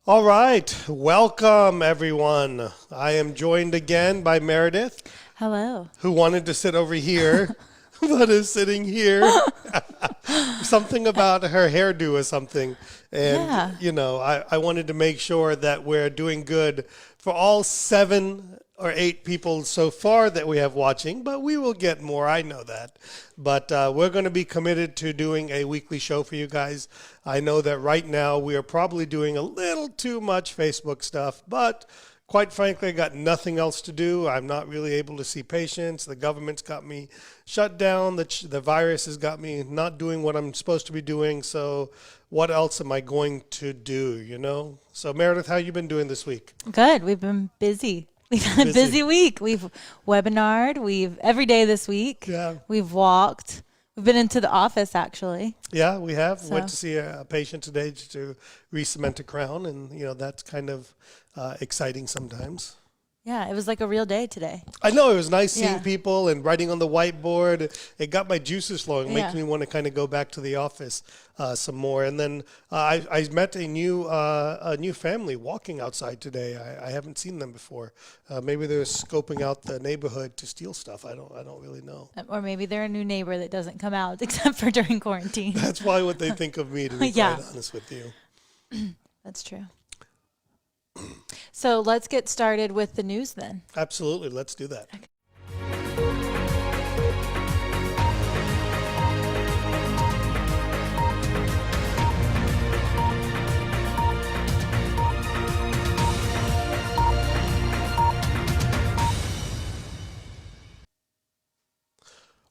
All right, welcome everyone. I am joined again by Meredith, Hello. who wanted to sit over here, but is sitting here. Something about her hairdo or something. And, Yeah. I wanted to make sure that we're doing good for all 7 or 8 people so far that we have watching, but we will get more. I know that. But we're going to be committed to doing a weekly show for you guys. I know that right now we are probably doing a little too much Facebook stuff, but quite frankly, I got nothing else to do. I'm not really able to see patients. The government's got me shut down. The virus has got me not doing what I'm supposed to be doing. So what else am I going to do, So Meredith, how you been doing this week? Good. We've been busy. We've had a busy week. We've webinared. Every day this week. Yeah. We've walked. We've been into the office actually. Yeah, we have. So- Went to see a patient today to re-cement a crown, and that's kind of exciting sometimes. Yeah, it was like a real day today. I know, it was nice seeing Yeah. people and writing on the whiteboard. It got my juices flowing, Yeah. making me want to kind of go back to the office some more. And then I met a new family walking outside today. I haven't seen them before. Maybe they're scoping out the neighborhood to steal stuff. I don't really know. Or maybe they're a new neighbor that doesn't come out except for during quarantine. That's probably what they think of me, to be Yeah. quite honest with you. That's true. So let's get started with the news then. Absolutely, let's do that.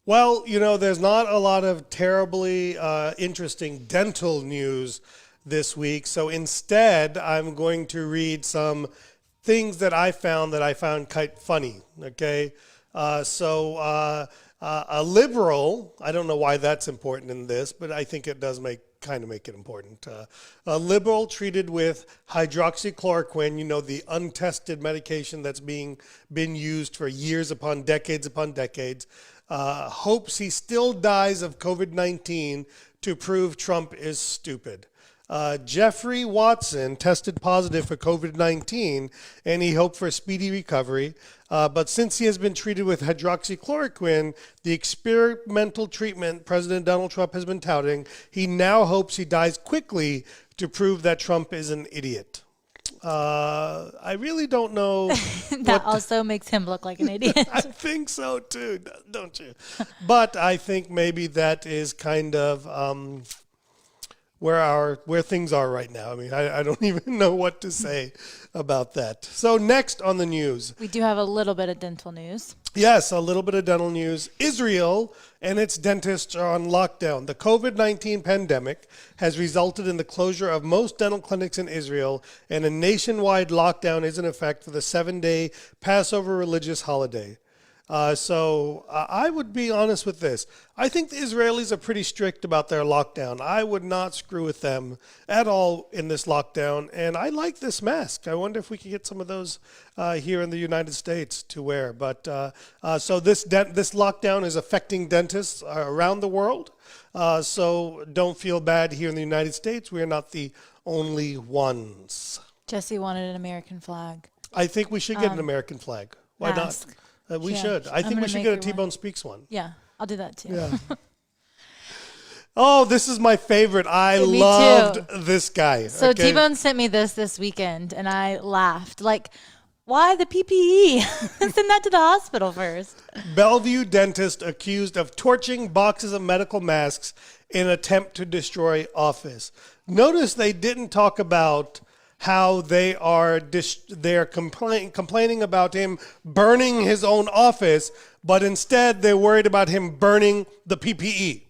Well, there's not a lot of terribly interesting dental news this week. So instead, I'm going to read some things that I found quite funny. Okay. A liberal, I don't know why that's important in this, but I think it does make it important. A liberal treated with hydroxychloroquine, the untested medication that's been used for years upon decades, hopes he still dies of COVID-19 to prove Trump is stupid. Jeffrey Watson tested positive for COVID-19, and he hoped for a speedy recovery. But since he has been treated with hydroxychloroquine, the experimental treatment President Donald Trump has been touting, he now hopes he dies quickly to prove that Trump is an idiot. I really don't know. That also makes him look like an idiot. I think so too, don't you? But I think maybe that is kind of where things are right now. I mean, I don't even know what to say about that. So next on the news. We do have a little bit of dental news. Yes, a little bit of dental news. Israel and its dentists are on lockdown. The COVID-19 pandemic has resulted in the closure of most dental clinics in Israel, and a nationwide lockdown is in effect for the 7-day Passover religious holiday. So I would be honest with this. I think the Israelis are pretty strict about their lockdown. I would not screw with them at all in this lockdown. And I like this mask. I wonder if we could get some of those here in the United States to wear. But so this lockdown is affecting dentists around the world. So don't feel bad here in the United States. We are not the only ones. Jesse wanted an American flag. I think we should get an American flag. Why mask. not? We Yeah. should. I I'm think we gonna should make get a you T-Bone one. Speaks one. Yeah, I'll do that too. Yeah. Oh, this is my favorite. I Me loved too. this guy. So okay? T-Bone sent me this weekend, and I laughed. Like, why the PPE? Send that to the hospital first. Bellevue dentist accused of torching boxes of medical masks in attempt to destroy office. Notice they didn't talk about how they're complaining about him burning his own office, but instead they're worried about him burning the PPE.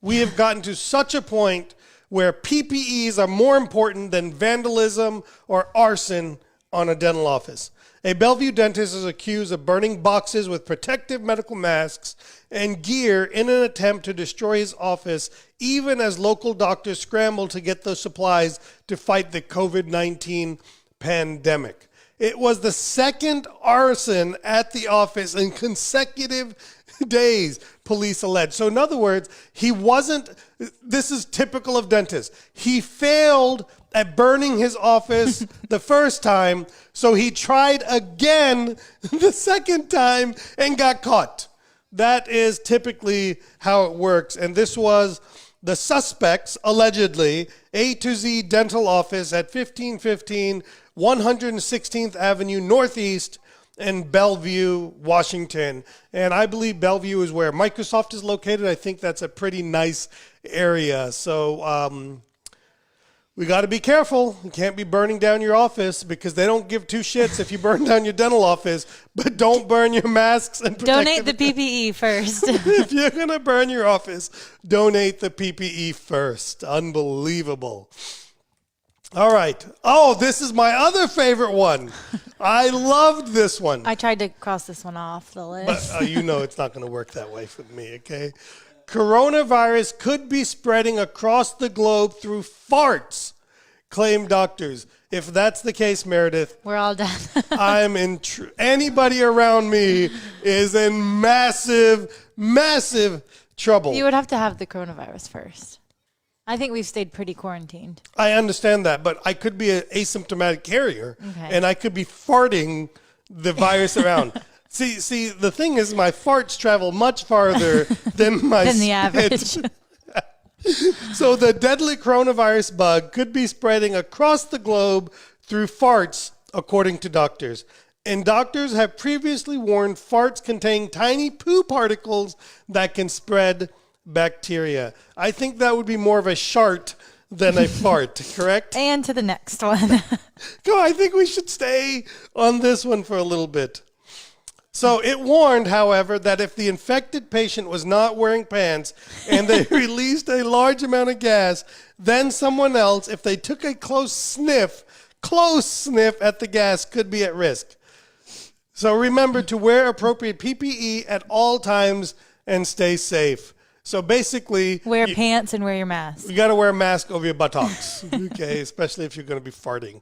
We have gotten to such a point where PPEs are more important than vandalism or arson on a dental office. A Bellevue dentist is accused of burning boxes with protective medical masks and gear in an attempt to destroy his office, even as local doctors scramble to get those supplies to fight the COVID-19 pandemic. It was the second arson at the office in consecutive days, police allege. So in other words, this is typical of dentists. He failed at burning his office the first time, so he tried again the second time and got caught. That is typically how it works. And this was the suspect's, allegedly, A to Z dental office at 1515 116th Avenue Northeast in Bellevue, Washington. And I believe Bellevue is where Microsoft is located. I think that's a pretty nice area. So we got to be careful. You can't be burning down your office because they don't give two shits if you burn down your dental office. But don't burn your masks and donate the PPE first. If you're going to burn your office, donate the PPE first. Unbelievable. All right. Oh, this is my other favorite one. I loved this one. I tried to cross this one off the list. But you know it's not going to work that way for me, okay? Coronavirus could be spreading across the globe through farts, claim doctors. If that's the case, Meredith, we're all done. I'm in. Anybody around me is in massive, massive trouble. You would have to have the coronavirus first. I think we've stayed pretty quarantined. I understand that, but I could be an asymptomatic carrier, okay, and I could be farting the virus around. See, the thing is, my farts travel much farther than my than the average. So the deadly coronavirus bug could be spreading across the globe through farts, according to doctors. And doctors have previously warned farts contain tiny poo particles that can spread bacteria. I think that would be more of a shart than a fart, correct? And to the next one. Go, I think we should stay on this one for a little bit. So it warned, however, that if the infected patient was not wearing pants and they released a large amount of gas, then someone else, if they took a close sniff at the gas, could be at risk. So remember to wear appropriate PPE at all times and stay safe. So basically, wear pants and wear your mask. You got to wear a mask over your buttocks, okay? Especially if you're going to be farting.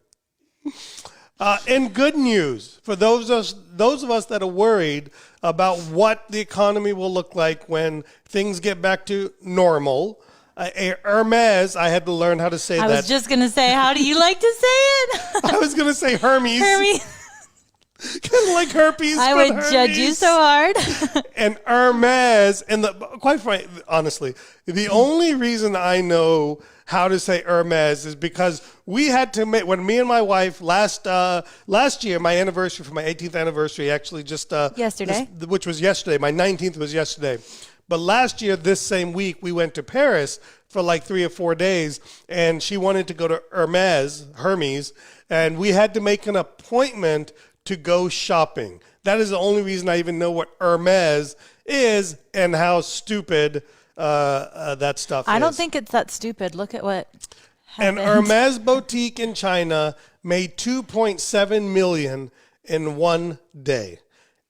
In good news, for those of us that are worried about what the economy will look like when things get back to normal, Hermes, I had to learn how to say that. I was just going to say, how do you like to say it? I was going to say Hermes. Hermes. Kind of like herpes. I would Hermes. judge you so hard. And Hermes, and quite frankly, honestly, the only reason I know how to say Hermes is because we had to make, when me and my wife last year, my anniversary, for my 18th anniversary, actually just yesterday, which was yesterday. My 19th was yesterday. But last year, this same week, we went to Paris for like 3 or 4 days, and she wanted to go to Hermes, and we had to make an appointment to go shopping. That is the only reason I even know what Hermes is and how stupid that stuff is. I don't think it's that stupid. Look at what happened. An Hermes boutique in China made $2.7 million in one day.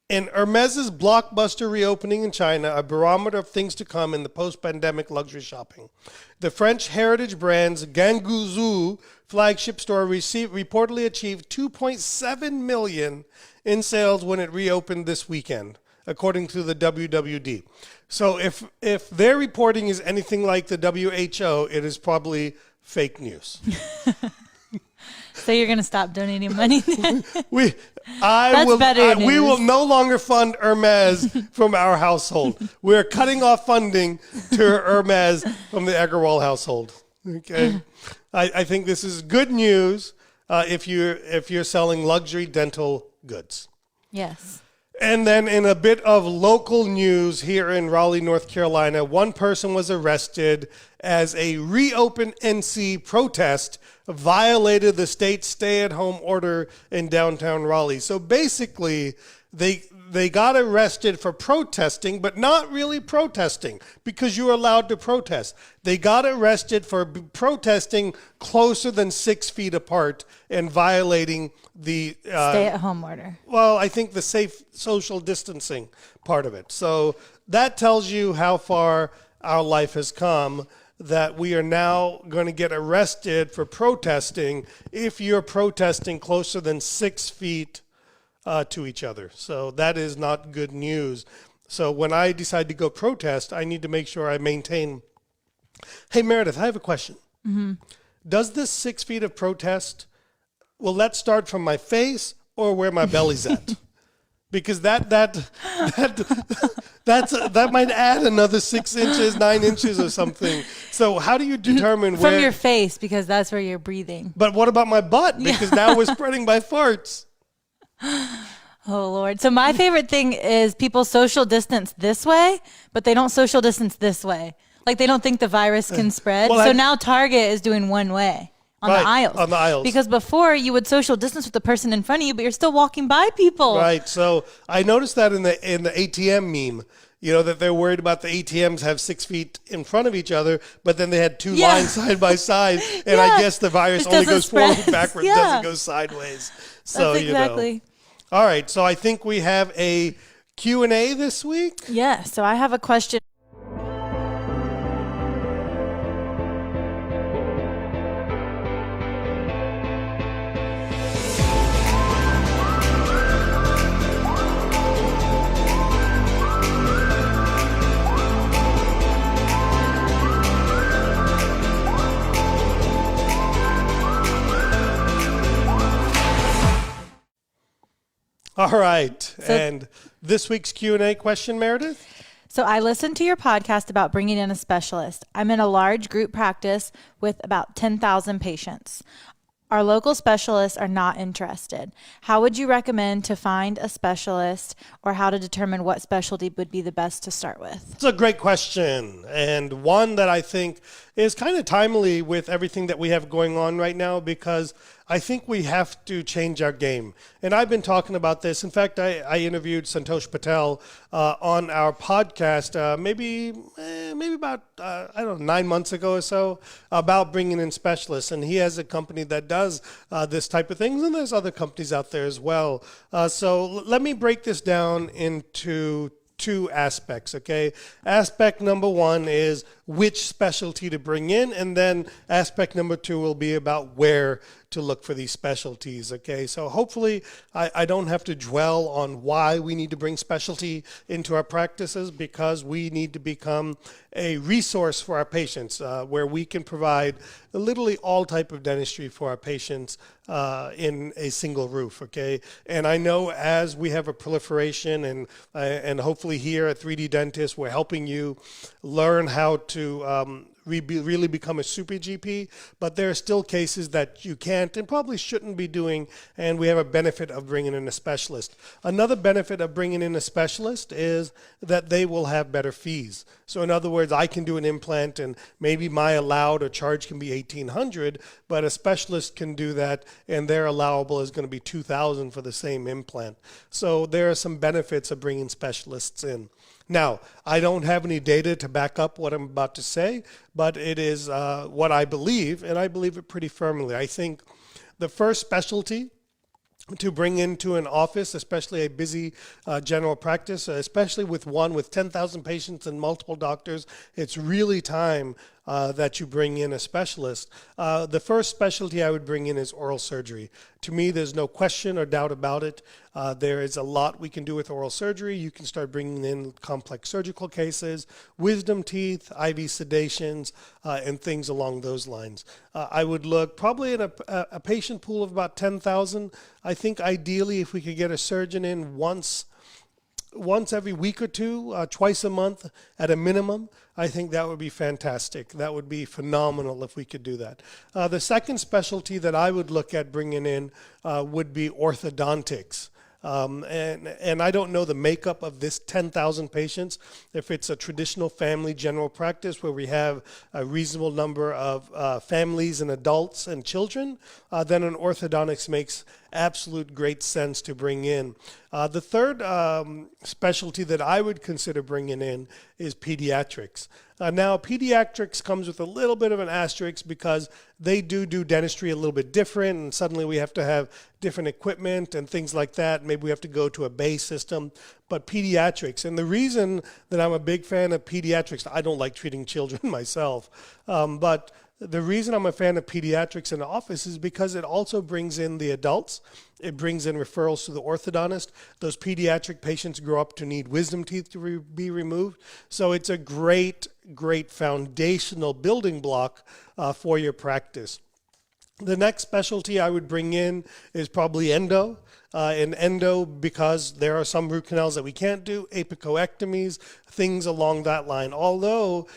In Hermes's blockbuster reopening in China, a barometer of things to come in the post-pandemic luxury shopping. The French heritage brand's Ganguzu flagship store reportedly achieved $2.7 million in sales when it reopened this weekend, according to the WWD. So if their reporting is anything like the WHO, it is probably fake news. So you're going to stop donating money? We will no longer fund Hermes from our household. We're cutting off funding to Hermes from the Agarwal household. Okay, I think this is good news if you're selling luxury dental goods. Yes. And then in a bit of local news here in Raleigh, North Carolina, one person was arrested as a Reopen NC protest violated the state's stay-at-home order in downtown Raleigh. So basically, they got arrested for protesting, but not really protesting because you're allowed to protest. They got arrested for protesting closer than 6 feet apart and violating the stay-at-home order. Well, I think the safe social distancing part of it. So that tells you how far our life has come, that we are now going to get arrested for protesting if you're protesting closer than 6 feet to each other. So that is not good news. So when I decide to go protest, I need to make sure I maintain. Hey, Meredith, I have a question. Mm-hmm. does this 6 feet of protest, will that start from my face or where my belly's at? Because that might add another 6 inches, 9 inches or something. So how do you determine From your face, because that's where you're breathing. But what about my butt? Because now we're spreading by farts. Oh, Lord. So my favorite thing is people social distance this way, but they don't social distance this way. Like they don't think the virus can spread. Well, so now Target is doing one way on the aisles. On the aisles. Because before you would social distance with the person in front of you, but you're still walking by people. Right. So I noticed that in the ATM meme. That they're worried about the ATMs have 6 feet in front of each other, but then they had two lines side by side. And I guess the virus only goes forward and backwards, doesn't go sideways. So, That's exactly. All right. So I think we have a Q&A this week. Yeah. So I have a question. All right. And this week's Q&A question, Meredith? So I listened to your podcast about bringing in a specialist. I'm in a large group practice with about 10,000 patients. Our local specialists are not interested. How would you recommend to find a specialist, or how to determine what specialty would be the best to start with? It's a great question, and one that I think is kind of timely with everything that we have going on right now, because I think we have to change our game. And I've been talking about this. In fact, I interviewed Santosh Patel on our podcast maybe about, 9 months ago or so, about bringing in specialists. And he has a company that does this type of things, and there's other companies out there as well. So let me break this down into two aspects, okay? Aspect number one is which specialty to bring in, and then aspect number two will be about where to look for these specialties, okay? So hopefully I don't have to dwell on why we need to bring specialty into our practices, because we need to become a resource for our patients where we can provide literally all type of dentistry for our patients in a single roof, okay? And I know as we have a proliferation and hopefully here at 3D Dentist, we're helping you learn how to really become a super GP, but there are still cases that you can't and probably shouldn't be doing, and we have a benefit of bringing in a specialist. Another benefit of bringing in a specialist is that they will have better fees. So in other words, I can do an implant and maybe my allowed or charge can be $1,800, but a specialist can do that and their allowable is going to be $2,000 for the same implant. So there are some benefits of bringing specialists in. Now, I don't have any data to back up what I'm about to say, but it is what I believe, and I believe it pretty firmly. I think the first specialty to bring into an office, especially a busy general practice, especially with 10,000 patients and multiple doctors, it's really time that you bring in a specialist. The first specialty I would bring in is oral surgery. To me, there's no question or doubt about it. There is a lot we can do with oral surgery. You can start bringing in complex surgical cases, wisdom teeth, IV sedations, and things along those lines. I would look probably at a patient pool of about 10,000. I think ideally if we could get a surgeon in once every week or two, twice a month at a minimum, I think that would be fantastic. That would be phenomenal if we could do that. The second specialty that I would look at bringing in would be orthodontics. And I don't know the makeup of this 10,000 patients. If it's a traditional family general practice where we have a reasonable number of families and adults and children, then an orthodontics makes absolute great sense to bring in. The third specialty that I would consider bringing in is pediatrics. Now, pediatrics comes with a little bit of an asterisk because they do dentistry a little bit different, and suddenly we have to have different equipment and things like that. Maybe we have to go to a bay system. But pediatrics, and the reason that I'm a big fan of pediatrics, I don't like treating children myself, but the reason I'm a fan of pediatrics in the office is because it also brings in the adults. It brings in referrals to the orthodontist. Those pediatric patients grow up to need wisdom teeth to be removed. So it's a great foundational building block for your practice. The next specialty I would bring in is probably endo. In endo, because there are some root canals that we can't do, apicoectomies, things along that line. Although,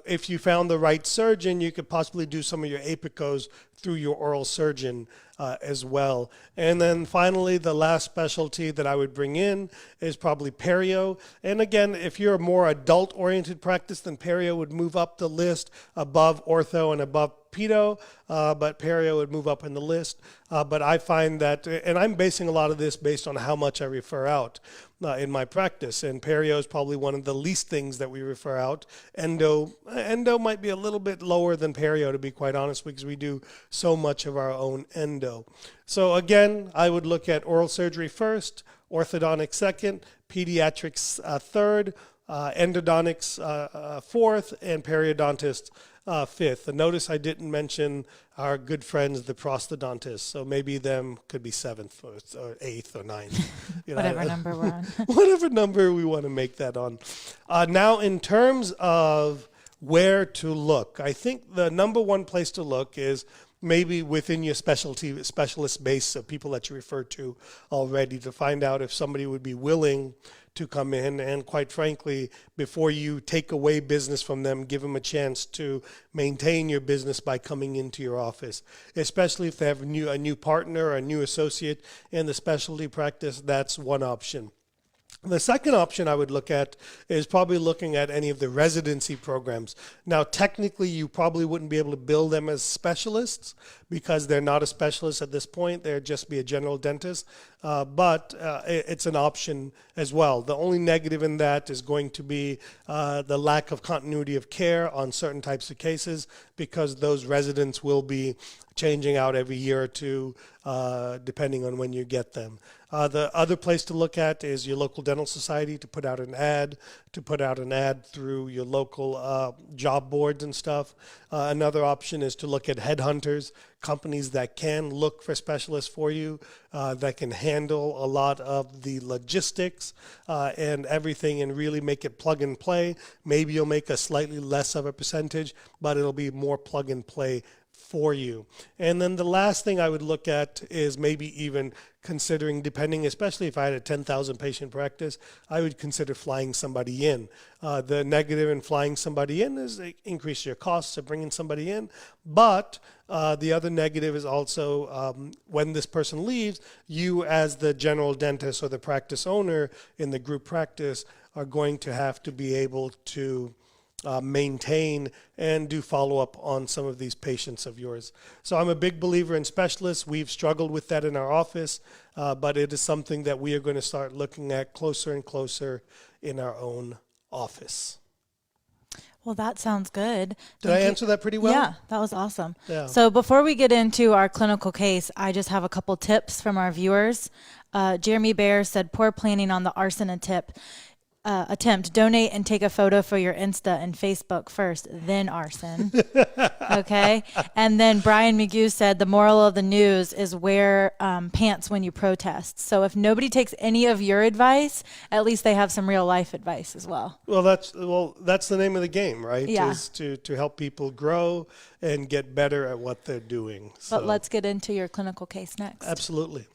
if you found the right surgeon, you could possibly do some of your apicos through your oral surgeon as well. And then finally, the last specialty that I would bring in is probably perio. And again, if you're a more adult-oriented practice, then perio would move up the list above ortho and above pedo, but perio would move up in the list. But I find that, and I'm basing a lot of this based on how much I refer out in my practice. And perio is probably one of the least things that we refer out. Endo might be a little bit lower than perio, to be quite honest, because we do so much of our own endo. So again, I would look at oral surgery first, orthodontics second, pediatrics third, endodontics fourth, and periodontist fifth. And notice I didn't mention our good friends, the prosthodontists. So maybe them could be seventh or eighth or ninth. Whatever number we're on. Whatever number we want to make that on. Now, in terms of where to look, I think the number one place to look is maybe within your specialist base of people that you refer to already, to find out if somebody would be willing to come in, and quite frankly, before you take away business from them, give them a chance to maintain your business by coming into your office, especially if they have a new partner or a new associate in the specialty practice. That's one option. The second option I would look at is probably looking at any of the residency programs. Now, technically, you probably wouldn't be able to bill them as specialists because they're not a specialist at this point. They'd just be a general dentist, but it's an option as well. The only negative in that is going to be the lack of continuity of care on certain types of cases, because those residents will be changing out every year or two, depending on when you get them. The other place to look at is your local dental society to put out an ad through your local job boards and stuff. Another option is to look at headhunters, companies that can look for specialists for you, that can handle a lot of the logistics and everything and really make it plug and play. Maybe you'll make a slightly less of a percentage, but it'll be more plug and play for you. And then the last thing I would look at is maybe even considering, depending, especially if I had a 10,000 patient practice, I would consider flying somebody in. The negative in flying somebody in is it increase your costs of bringing somebody in, but the other negative is also when this person leaves, you as the general dentist or the practice owner in the group practice are going to have to be able to maintain and do follow-up on some of these patients of yours. So I'm a big believer in specialists. We've struggled with that in our office, but it is something that we are going to start looking at closer and closer in our own office. Well, that sounds good. Did I answer that pretty well? Yeah, that was awesome. Yeah. So before we get into our clinical case, I just have a couple tips from our viewers. Jeremy Bear said, poor planning on the arson attempt. Donate and take a photo for your Insta and Facebook first, then arson. Okay. And then Brian McGew said the moral of the news is wear pants when you protest. So if nobody takes any of your advice, at least they have some real life advice as well. Well, that's the name of the game, right? Yeah. Is to help people grow and get better at what they're doing. But let's get into your clinical case next. Absolutely.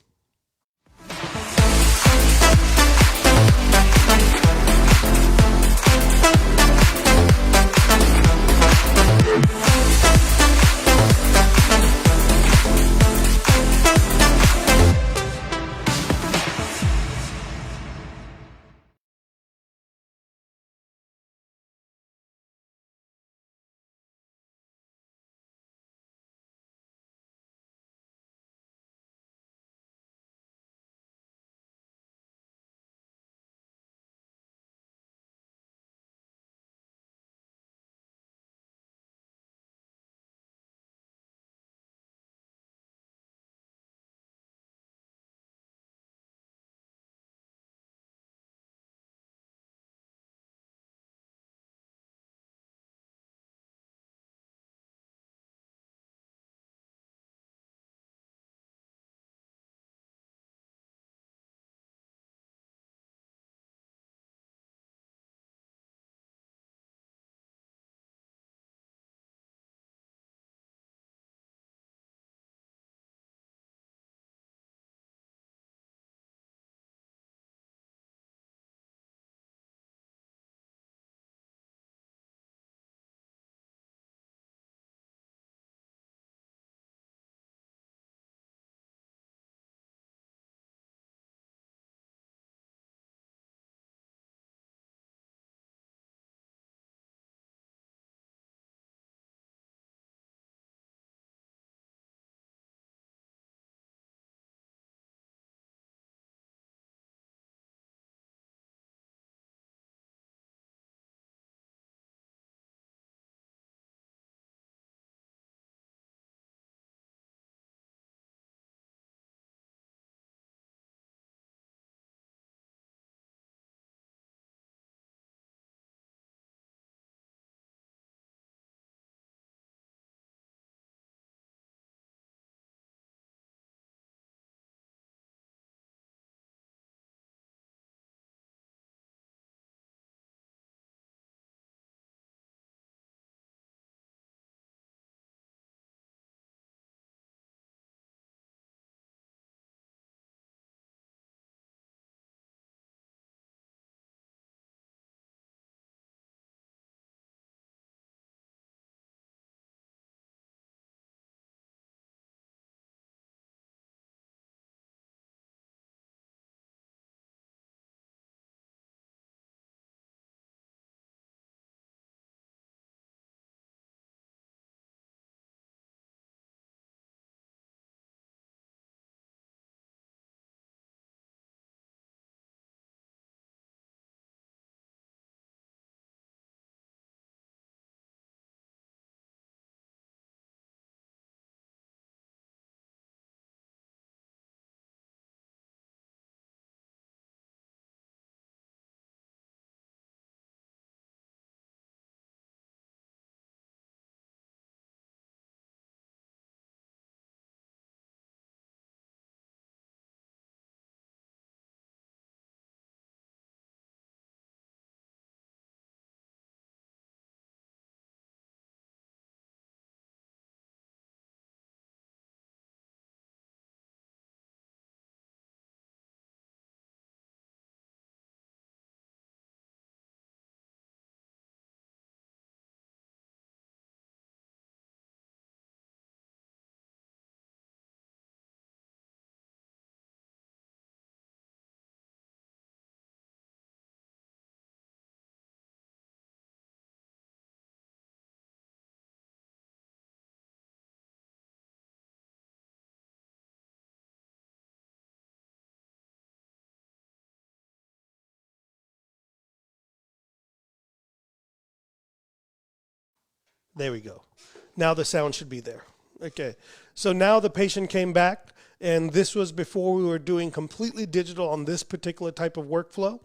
There we go. Now the sound should be there. Okay. So now the patient came back, and this was before we were doing completely digital on this particular type of workflow.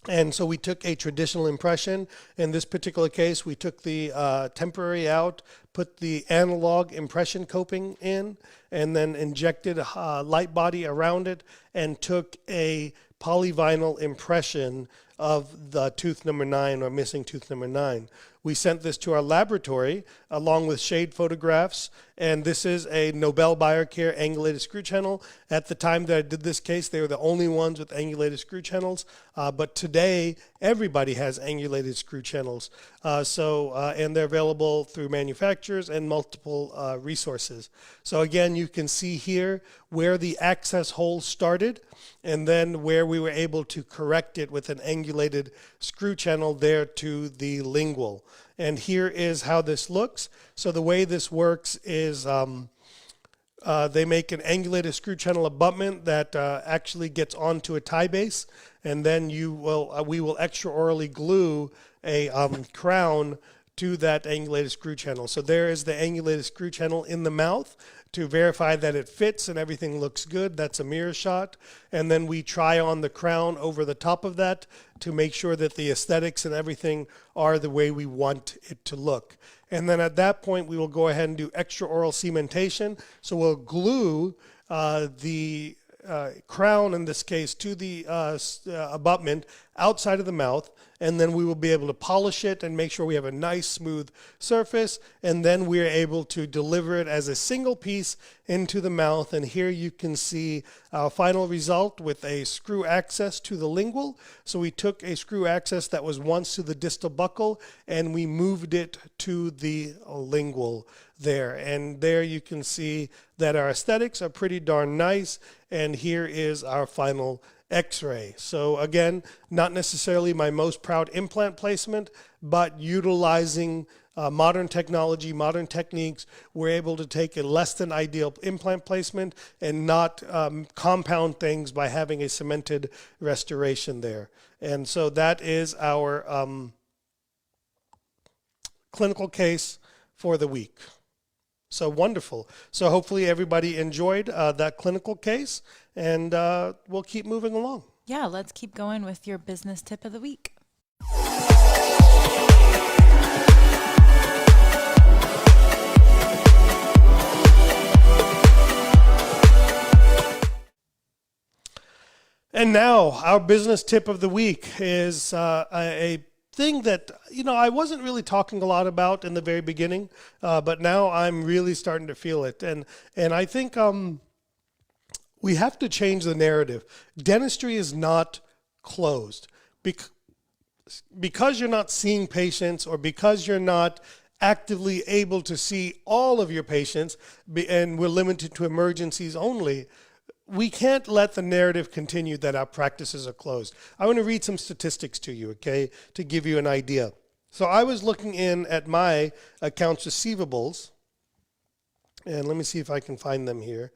And so we took a traditional impression. In this particular case, we took the temporary out, put the analog impression coping in, and then injected a light body around it and took a polyvinyl impression of the tooth number 9 or missing tooth number 9. We sent this to our laboratory along with shade photographs, and this is a Nobel BioCare angulated screw channel. At the time that I did this case, they were the only ones with angulated screw channels, but today everybody has angulated screw channels. And they're available through manufacturers and multiple resources. So again, you can see here where the access hole started, and then where we were able to correct it with an angulated screw channel there to the lingual. And here is how this looks. So the way this works is they make an angulated screw channel abutment that actually gets onto a tie base, and then we will extraorally glue a crown to that angulated screw channel. So there is the angulated screw channel in the mouth to verify that it fits and everything looks good. That's a mirror shot. And then we try on the crown over the top of that to make sure that the aesthetics and everything are the way we want it to look. And then at that point, we will go ahead and do extraoral cementation. So we'll glue the crown, in this case, to the abutment outside of the mouth, and then we will be able to polish it and make sure we have a nice smooth surface, and then we are able to deliver it as a single piece into the mouth. And here you can see our final result with a screw access to the lingual. So we took a screw access that was once to the distal buccal and we moved it to the lingual there. And there you can see that our aesthetics are pretty darn nice, and here is our final X-ray. So again, not necessarily my most proud implant placement, but utilizing modern technology, modern techniques, we're able to take a less than ideal implant placement and not compound things by having a cemented restoration there. And so that is our clinical case for the week. So wonderful. So hopefully everybody enjoyed that clinical case, and we'll keep moving along. Yeah, let's keep going with your business tip of the week. And now our business tip of the week is a thing that, I wasn't really talking a lot about in the very beginning, but now I'm really starting to feel it. And I think we have to change the narrative. Dentistry is not closed. Because you're not seeing patients, or because you're not actively able to see all of your patients, and we're limited to emergencies only, we can't let the narrative continue that our practices are closed. I want to read some statistics to you, okay, to give you an idea. So I was looking in at my accounts receivables, and let me see if I can find them here.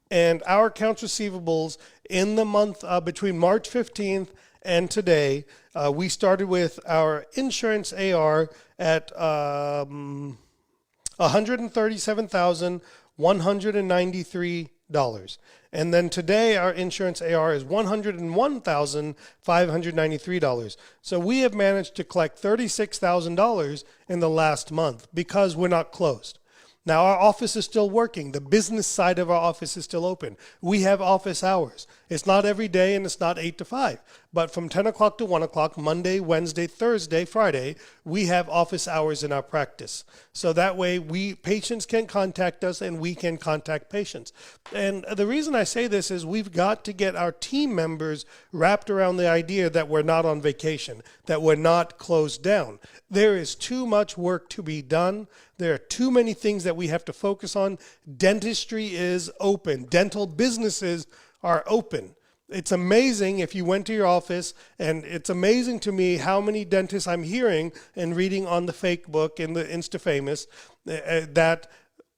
And our accounts receivables in the month between March 15th and today, we started with our insurance AR at $137,193. And then today our insurance AR is $101,593. So we have managed to collect $36,000 in the last month because we're not closed. Now our office is still working. The business side of our office is still open. We have office hours. It's not every day and it's not 8 to 5. But from 10 o'clock to 1 o'clock, Monday, Wednesday, Thursday, Friday, we have office hours in our practice. So that way patients can contact us and we can contact patients. And the reason I say this is we've got to get our team members wrapped around the idea that we're not on vacation, that we're not closed down. There is too much work to be done. There are too many things that we have to focus on. Dentistry is open. Dental businesses are open. It's amazing if you went to your office, and it's amazing to me how many dentists I'm hearing and reading on the fake book in the Insta-famous that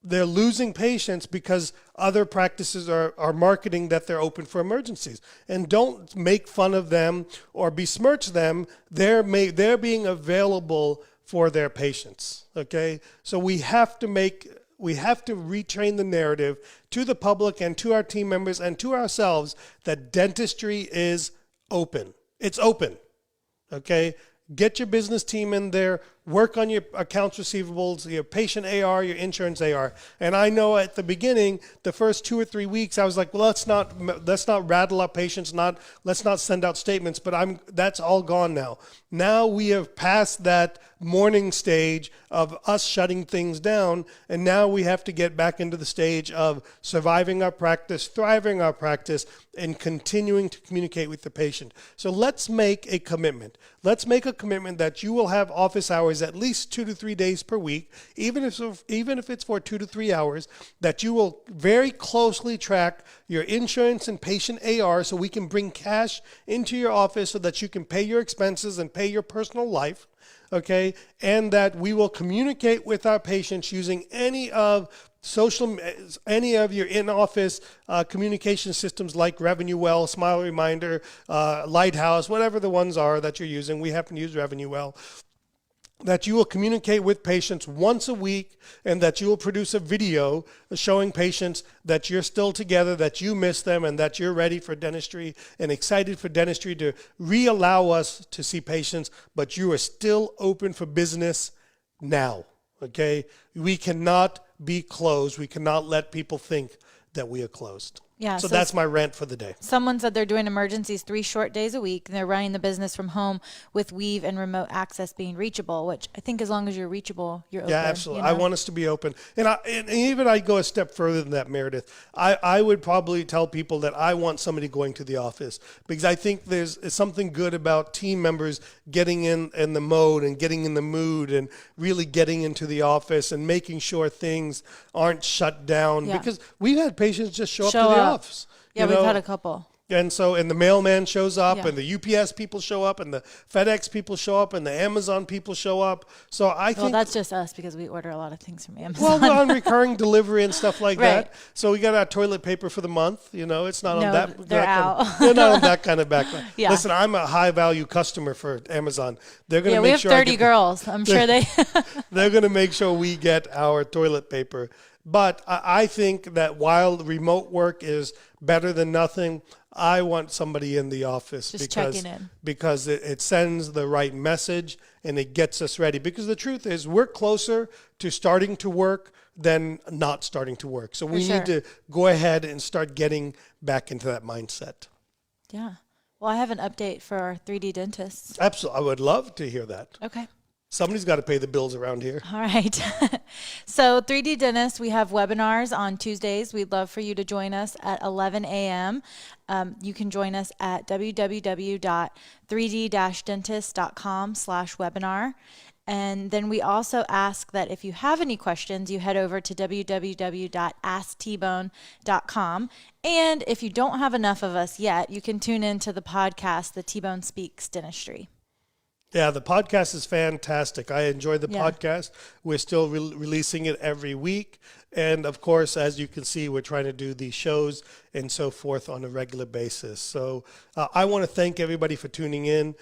they're losing patients because other practices are marketing that they're open for emergencies. And don't make fun of them or besmirch them. They're being available for their patients. Okay, so we have to retrain the narrative to the public and to our team members and to ourselves that dentistry is open. It's open. Okay, get your business team in there. Work on your accounts receivables, your patient AR, your insurance AR. And I know at the beginning, the first 2 or 3 weeks, I was like, well, let's not rattle up patients, let's not send out statements. But that's all gone now. Now we have passed that mourning stage of us shutting things down, and now we have to get back into the stage of surviving our practice, thriving our practice, and continuing to communicate with the patient. So let's make a commitment. Let's make a commitment that you will have office hours at least 2 to 3 days per week, even if it's for 2 to 3 hours, that you will very closely track your insurance and patient AR so we can bring cash into your office so that you can pay your expenses and pay your personal life. Okay, and that we will communicate with our patients using any of your in-office communication systems like RevenueWell, Smile Reminder, Lighthouse, whatever the ones are that you're using. We happen to use RevenueWell. That you will communicate with patients once a week, and that you will produce a video showing patients that you're still together, that you miss them, and that you're ready for dentistry and excited for dentistry to re-allow us to see patients, but you are still open for business now, okay? We cannot be closed. We cannot let people think that we are closed. Yeah, so that's my rant for the day. Someone said they're doing emergencies 3 short days a week, and they're running the business from home with Weave and remote access being reachable, which I think as long as you're reachable, you're open. Yeah, absolutely. You know? I want us to be open. And even I go a step further than that, Meredith. I would probably tell people that I want somebody going to the office, because I think there's something good about team members getting in the mode and getting in the mood and really getting into the office and making sure things aren't shut down. Yeah. Because we've had patients just show up to the office. Yeah, we've had a couple. And the mailman shows up, Yeah. and the UPS people show up, and the FedEx people show up, and the Amazon people show up. So I think that's just us because we order a lot of things from Amazon. Well, we're on recurring delivery and stuff like Right. that. So we got our toilet paper for the month. It's not on that. They're out. They're not on that kind of background. Yeah. Listen, I'm a high value customer for Amazon. They're going to we make have sure 30 girls. I'm sure they. they're going to make sure we get our toilet paper. But I think that while remote work is better than nothing, I want somebody in the office Just checking in. because it sends the right message and it gets us ready. Because the truth is, we're closer to starting to work than not starting to work. So we need to go ahead and start getting back into that mindset. Yeah. Well, I have an update for our 3D dentists. Absolutely. I would love to hear that. Okay. Somebody's got to pay the bills around here. All right. So 3D Dentists, we have webinars on Tuesdays. We'd love for you to join us at 11 a.m. You can join us at www.3d-dentist.com/webinar. And then we also ask that if you have any questions, you head over to www.asktbone.com. And if you don't have enough of us yet, you can tune into the podcast, The TBone Speaks Dentistry. Yeah, the podcast is fantastic. I enjoy the podcast. We're still releasing it every week. And of course, as you can see, we're trying to do these shows and so forth on a regular basis. So I want to thank everybody for tuning in.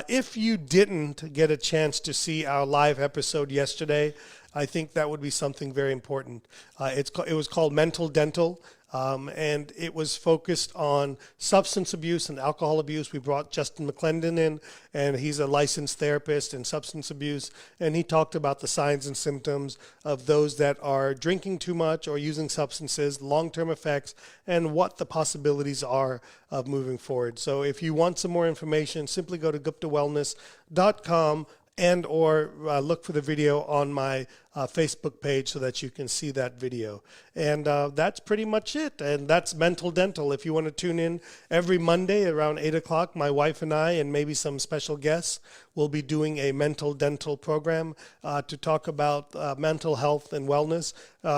If you didn't get a chance to see our live episode yesterday, I think that would be something very important. It was called Mental Dental. And it was focused on substance abuse and alcohol abuse. We brought Justin McClendon in, and he's a licensed therapist in substance abuse, and he talked about the signs and symptoms of those that are drinking too much or using substances, long-term effects, and what the possibilities are of moving forward. So if you want some more information, simply go to guptawellness.com and or look for the video on my Facebook page so that you can see that video. And that's pretty much it. And that's Mental Dental. If you want to tune in every Monday around 8 o'clock, my wife and I and maybe some special guests will be doing a mental dental program to talk about mental health and wellness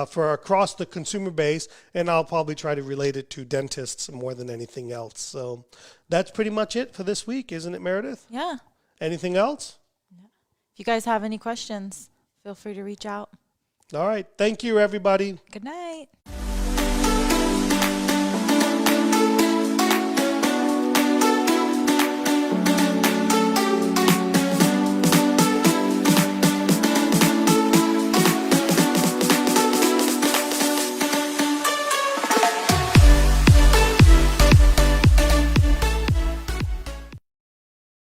for across the consumer base. And I'll probably try to relate it to dentists more than anything else. So that's pretty much it for this week, isn't it, Meredith? Yeah. Anything else? If you guys have any questions, feel free to reach out. All right. Thank you, everybody. Good night.